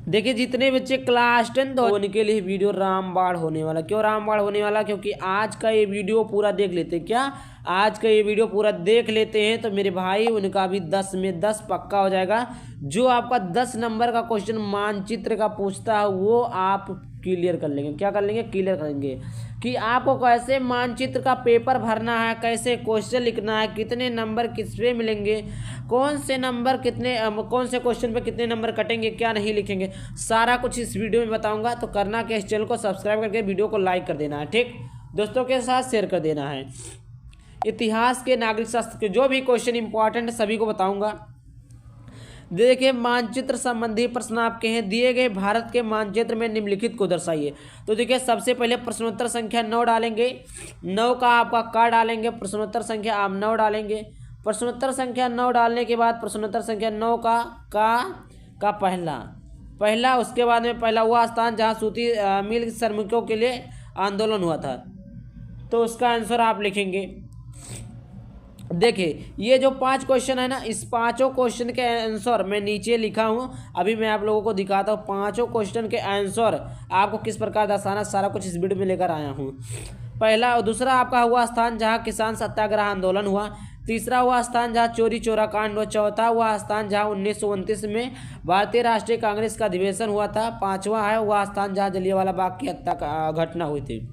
देखिए जितने बच्चे क्लास 10 हो उनके लिए वीडियो रामबाण होने वाला। क्यों रामबाण होने वाला? क्योंकि आज का ये वीडियो पूरा देख लेते हैं। क्या आज का ये वीडियो पूरा देख लेते हैं तो मेरे भाई उनका भी 10 में 10 पक्का हो जाएगा। जो आपका 10 नंबर का क्वेश्चन मानचित्र का पूछता है वो आप क्लियर कर लेंगे। क्या कर लेंगे? क्लियर करेंगे कि आपको कैसे मानचित्र का पेपर भरना है, कैसे क्वेश्चन लिखना है, कितने नंबर किस पे मिलेंगे, कौन से नंबर कितने कौन से क्वेश्चन पे कितने नंबर कटेंगे, क्या नहीं लिखेंगे, सारा कुछ इस वीडियो में बताऊंगा। तो करना क्या, इस चैनल को सब्सक्राइब करके वीडियो को लाइक कर देना है, ठीक, दोस्तों के साथ शेयर कर देना है। इतिहास के, नागरिक शास्त्र के जो भी क्वेश्चन इंपॉर्टेंट सभी को बताऊंगा। देखिए मानचित्र संबंधी प्रश्न आपके हैं। दिए गए भारत के मानचित्र में निम्नलिखित को दर्शाइए। तो देखिए सबसे पहले प्रश्नोत्तर संख्या 9 डालेंगे। 9 का आपका का डालेंगे, प्रश्नोत्तर संख्या आप 9 डालेंगे। प्रश्नोत्तर संख्या 9 डालने के बाद प्रश्नोत्तर संख्या 9 का पहला उसके बाद में पहला हुआ स्थान जहाँ सूती मिल श्रमिकों के लिए आंदोलन हुआ था, तो उसका आंसर आप लिखेंगे। देखिए ये जो 5 क्वेश्चन है ना, इस पांचों क्वेश्चन के आंसर मैं नीचे लिखा हूँ। अभी मैं आप लोगों को दिखाता हूँ पांचों क्वेश्चन के आंसर आपको किस प्रकार दर्शाना, सारा कुछ इस वीडियो में लेकर आया हूँ। पहला और दूसरा आपका हुआ स्थान जहाँ किसान सत्याग्रह आंदोलन हुआ। तीसरा हुआ स्थान जहाँ चोरी चोरा कांड हुआ। चौथा हुआ स्थान जहाँ 1929 में भारतीय राष्ट्रीय कांग्रेस का अधिवेशन हुआ था। पांचवा है हुआ स्थान जहाँ जलियांवाला बाग की हत्या घटना हुई थी।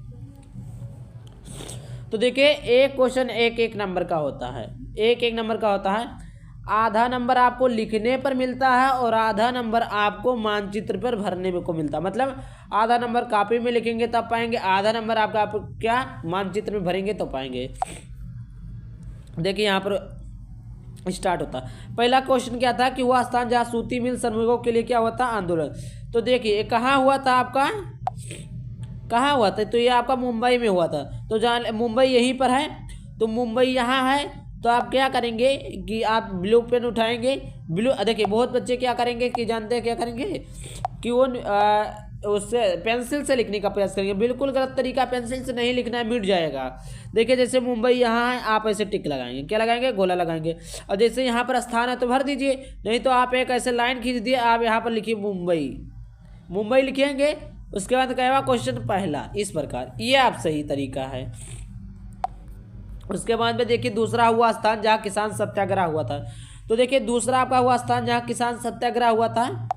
तो देखिए एक क्वेश्चन एक एक नंबर का होता है, एक एक नंबर का होता है। आधा नंबर आपको लिखने पर मिलता है और आधा नंबर आपको मानचित्र पर भरने में को मिलता है। मतलब आधा नंबर कॉपी में लिखेंगे तब पाएंगे, आधा नंबर आपका आप क्या मानचित्र में भरेंगे तो पाएंगे। देखिए यहाँ पर स्टार्ट होता। पहला क्वेश्चन क्या था कि वह स्थान जहाँ सूती मिल श्रमिकों के लिए क्या हुआ था, आंदोलन। तो देखिए कहाँ हुआ था आपका, कहाँ हुआ था? तो ये आपका मुंबई में हुआ था। तो जहाँ मुंबई यहीं पर है, तो मुंबई यहाँ है, तो आप क्या करेंगे कि आप ब्लू पेन उठाएंगे। ब्लू देखिए बहुत बच्चे क्या करेंगे कि जानते हैं क्या करेंगे कि वो उससे पेंसिल से लिखने का प्रयास करेंगे। बिल्कुल गलत तरीका, पेंसिल से नहीं लिखना है, मिट जाएगा। देखिए जैसे मुंबई यहाँ है, आप ऐसे टिक लगाएंगे, क्या लगाएंगे, गोला लगाएंगे। और जैसे यहाँ पर स्थान है तो भर दीजिए, नहीं तो आप एक ऐसे लाइन खींच दिए, आप यहाँ पर लिखिए मुंबई, मुंबई लिखेंगे। उसके बाद कहेगा क्वेश्चन पहला, इस प्रकार ये आप सही तरीका है। उसके बाद में देखिए दूसरा हुआ स्थान जहाँ किसान सत्याग्रह हुआ था। तो देखिए दूसरा आपका हुआ स्थान जहाँ किसान सत्याग्रह हुआ था,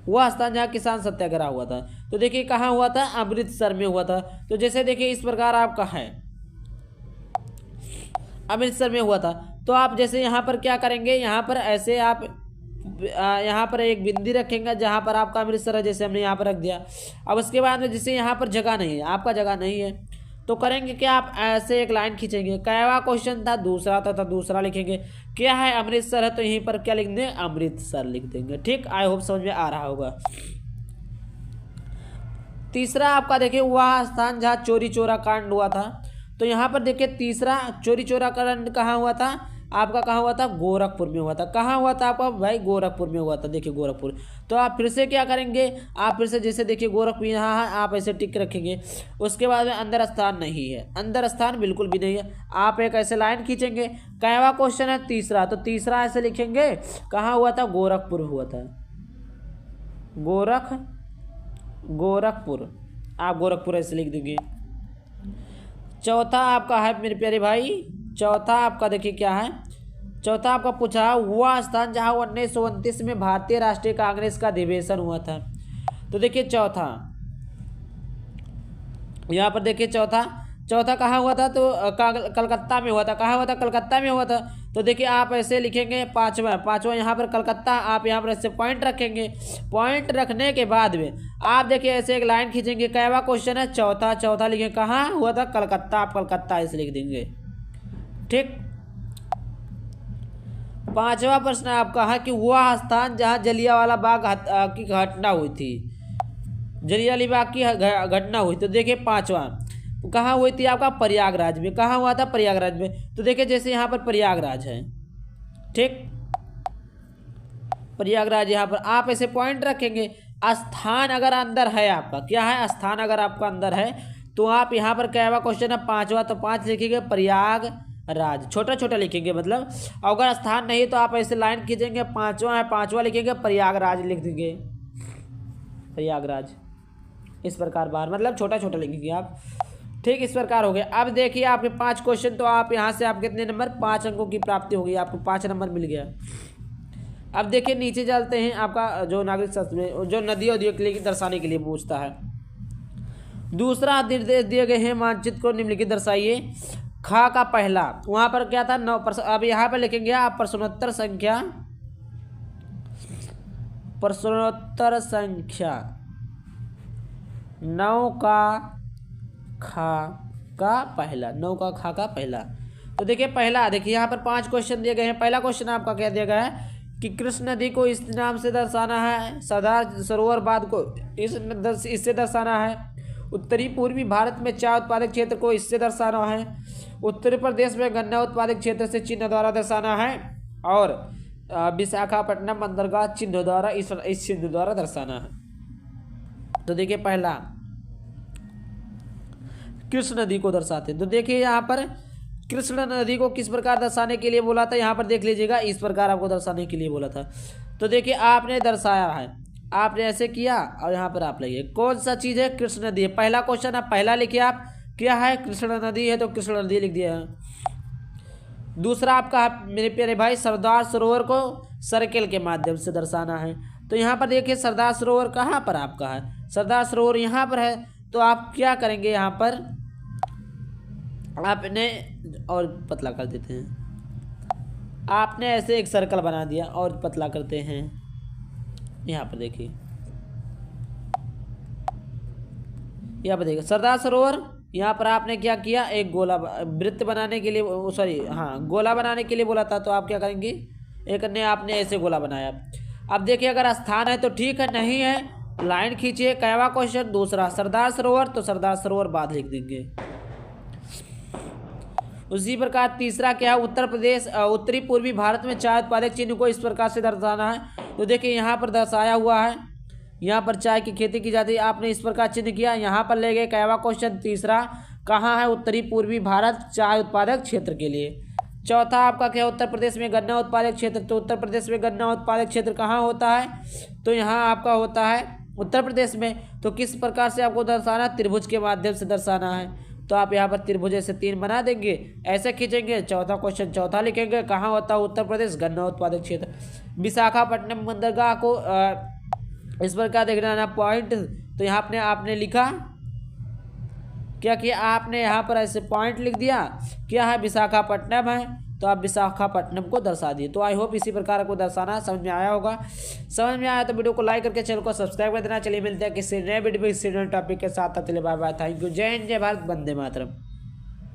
वह स्थान जहाँ किसान सत्याग्रह हुआ था। तो देखिए कहाँ हुआ था, अमृतसर में हुआ था। तो जैसे देखिए इस प्रकार आपका है, अमृतसर में हुआ था। तो आप जैसे यहाँ पर क्या करेंगे, यहाँ पर ऐसे आप यहाँ पर एक बिंदी रखेंगे जहाँ पर आपका अमृतसर है, जैसे हमने यहाँ पर रख दिया। अब उसके बाद में जैसे यहाँ पर जगह नहीं है, आपका जगह नहीं है, तो करेंगे क्या, आप ऐसे एक लाइन खींचेंगे। कैवा क्वेश्चन था, दूसरा था, तो दूसरा लिखेंगे। क्या है, अमृतसर है, तो यहीं पर क्या लिख देंगे, अमृतसर लिख देंगे। ठीक, आई होप समझ में आ रहा होगा। तीसरा आपका देखिए वह स्थान जहाँ चोरी चोरा कांड हुआ था। तो यहाँ पर देखिए तीसरा चोरी चोरा कांड कहाँ हुआ था, आपका कहाँ हुआ था, गोरखपुर में हुआ था। कहाँ हुआ था आपका भाई, गोरखपुर में हुआ था। देखिए गोरखपुर। तो आप फिर से क्या करेंगे, आप फिर से जैसे देखिए गोरखपुर यहाँ है, आप ऐसे टिक रखेंगे। उसके बाद में अंदर स्थान नहीं है, अंदर स्थान बिल्कुल भी नहीं है, आप एक ऐसे लाइन खींचेंगे। कैवा क्वेश्चन है तीसरा, तो तीसरा ऐसे लिखेंगे, कहाँ हुआ था, गोरखपुर हुआ था, गोरखपुर, आप गोरखपुर ऐसे लिख देंगे। चौथा आपका है मेरे प्यारे भाई, चौथा आपका देखिए क्या है, चौथा आपका पूछा हुआ स्थान जहां 1929 में भारतीय राष्ट्रीय कांग्रेस का अधिवेशन हुआ था। तो देखिए चौथा, यहाँ पर देखिए चौथा कहाँ हुआ था, तो कलकत्ता में हुआ था। कहाँ हुआ था, कलकत्ता में हुआ था। तो देखिए आप ऐसे लिखेंगे पांचवा यहाँ पर कलकत्ता, आप यहाँ पर ऐसे पॉइंट रखेंगे। पॉइंट रखने के बाद में आप देखिए ऐसे एक लाइन खींचेंगे। कैवा क्वेश्चन है, चौथा लिखेंगे, कहाँ हुआ था, कलकत्ता, आप कलकत्ता ऐसे लिख देंगे। ठीक, पांचवा प्रश्न आपका है कि वह स्थान जहाँ जलियांवाला बाग की घटना हुई थी, जलियांवाला बाग की घटना हुई। तो देखिए पांचवा कहाँ हुई थी, आपका प्रयागराज में। कहाँ हुआ था, प्रयागराज में। तो देखिए जैसे यहाँ पर प्रयागराज है, ठीक, प्रयागराज यहाँ पर आप ऐसे पॉइंट रखेंगे। स्थान अगर अंदर है आपका, क्या है, स्थान अगर आपका अंदर है, तो आप यहाँ पर क्या हुआ क्वेश्चन है पांचवा, तो 5 लिखेंगे, प्रयागराज छोटा छोटा लिखेंगे। मतलब अगर स्थान नहीं तो आप ऐसे लाइन खींचेंगे, पांचवा है, पांचवा लिखेंगे, प्रयागराज लिख देंगे। प्रयागराज। इस प्रकार बाहर, मतलब छोटा छोटा लिखेंगे आप। ठीक, इस प्रकार हो गया। अब देखिए आपके 5 क्वेश्चन, तो आप यहाँ से आप कितने नंबर, 5 अंकों की प्राप्ति हो गई, आपको 5 नंबर मिल गया। अब देखिए नीचे चलते हैं, आपका जो नागरिक शास्त्र में जो नदी और के लिए दर्शाने के लिए पूछता है। दूसरा निर्देश दिए गए हैं, मानचित्र को निम्नलिखित दर्शाइए। खा का पहला, वहां पर क्या था 9%। अब यहाँ पर लिखेंगे आप प्रश्नोत्तर संख्या 9 का खा का पहला, 9 का खा का पहला। तो देखिए पहला, देखिए यहाँ पर 5 क्वेश्चन दिए गए हैं। पहला क्वेश्चन आपका क्या दिया गया है कि कृष्ण नदी को इस नाम से दर्शाना है। सरदार सरोवर बांध को इससे दर्शाना है। उत्तरी पूर्वी भारत में चाय उत्पादक क्षेत्र को इससे दर्शाना है। उत्तर प्रदेश में गन्ना उत्पादक क्षेत्र से चिन्ह द्वारा दर्शाना है। और विशाखापट्टनम बंदरगाह चिन्ह द्वारा इस चिन्ह द्वारा दर्शाना है। तो देखिए पहला कृष्ण नदी को दर्शाते हैं। तो देखिए यहाँ पर कृष्ण नदी को किस प्रकार दर्शाने के लिए बोला था, यहाँ पर देख लीजिएगा, इस प्रकार आपको दर्शाने के लिए बोला था। तो देखिए आपने दर्शाया है, आपने ऐसे किया और यहाँ पर आप लगे कौन सा चीज़ है, कृष्ण नदी है। पहला क्वेश्चन आप पहला लिखिए, आप क्या है, कृष्ण नदी है, तो कृष्ण नदी लिख दिया है। दूसरा आपका मेरे प्यारे भाई सरदार सरोवर को सर्किल के माध्यम से दर्शाना है। तो यहाँ पर देखिए सरदार सरोवर कहाँ पर आपका है, सरदार सरोवर यहाँ पर है। तो आप क्या करेंगे, यहाँ पर आपने और पतला कर देते हैं, आपने ऐसे एक सर्कल बना दिया और पतला करते हैं। यहाँ पर देखिए, यहाँ पर देखिए सरदार सरोवर, यहाँ पर आपने क्या किया, एक गोला वृत्त बनाने के लिए, सॉरी हाँ गोला बनाने के लिए बोला था। तो आप क्या करेंगे, एक ने आपने ऐसे गोला बनाया। अब देखिए अगर स्थान है तो ठीक है, नहीं है लाइन खींचिए। कैवा क्वेश्चन दूसरा सरदार सरोवर, तो सरदार सरोवर बाद लिख देंगे। उसी प्रकार तीसरा क्या है, उत्तर प्रदेश उत्तरी पूर्वी भारत में चाय उत्पादक चिन्ह को इस प्रकार से दर्शाना है। तो देखिए यहाँ पर दर्शाया हुआ है, यहाँ पर चाय की खेती की जाती है, आपने इस प्रकार चिन्ह किया, यहाँ पर ले गए। कैवा क्वेश्चन तीसरा कहाँ है, उत्तरी पूर्वी भारत चाय उत्पादक क्षेत्र के लिए। चौथा आपका क्या, उत्तर प्रदेश में गन्ना उत्पादक क्षेत्र। तो उत्तर प्रदेश में गन्ना उत्पादक क्षेत्र कहाँ होता है, तो यहाँ आपका होता है उत्तर प्रदेश में। तो किस प्रकार से आपको दर्शाना, त्रिभुज के माध्यम से दर्शाना है। तो आप यहाँ पर त्रिभुज से 3 बना देंगे, ऐसे खींचेंगे। चौथा क्वेश्चन चौथा लिखेंगे, कहाँ होता है, उत्तर प्रदेश गन्ना उत्पादक क्षेत्र। विशाखापट्टनम बंदरगाह को इस प्रकार देखना ना पॉइंट। तो यहाँ आपने लिखा क्या किया, आपने यहाँ पर ऐसे पॉइंट लिख दिया, क्या है विशाखापट्टनम है, तो आप विशाखापट्टनम को दर्शा दिए। तो आई होप इसी प्रकार को दर्शाना समझ में आया होगा। समझ में आया तो वीडियो को लाइक करके चैनल को सब्सक्राइब कर देना। चलिए मिलते हैं किसी नए वीडियो में किसी नए टॉपिक के साथ। बाय बाय, थैंक यू, जय हिंद, जय भारत, वंदे मातरम।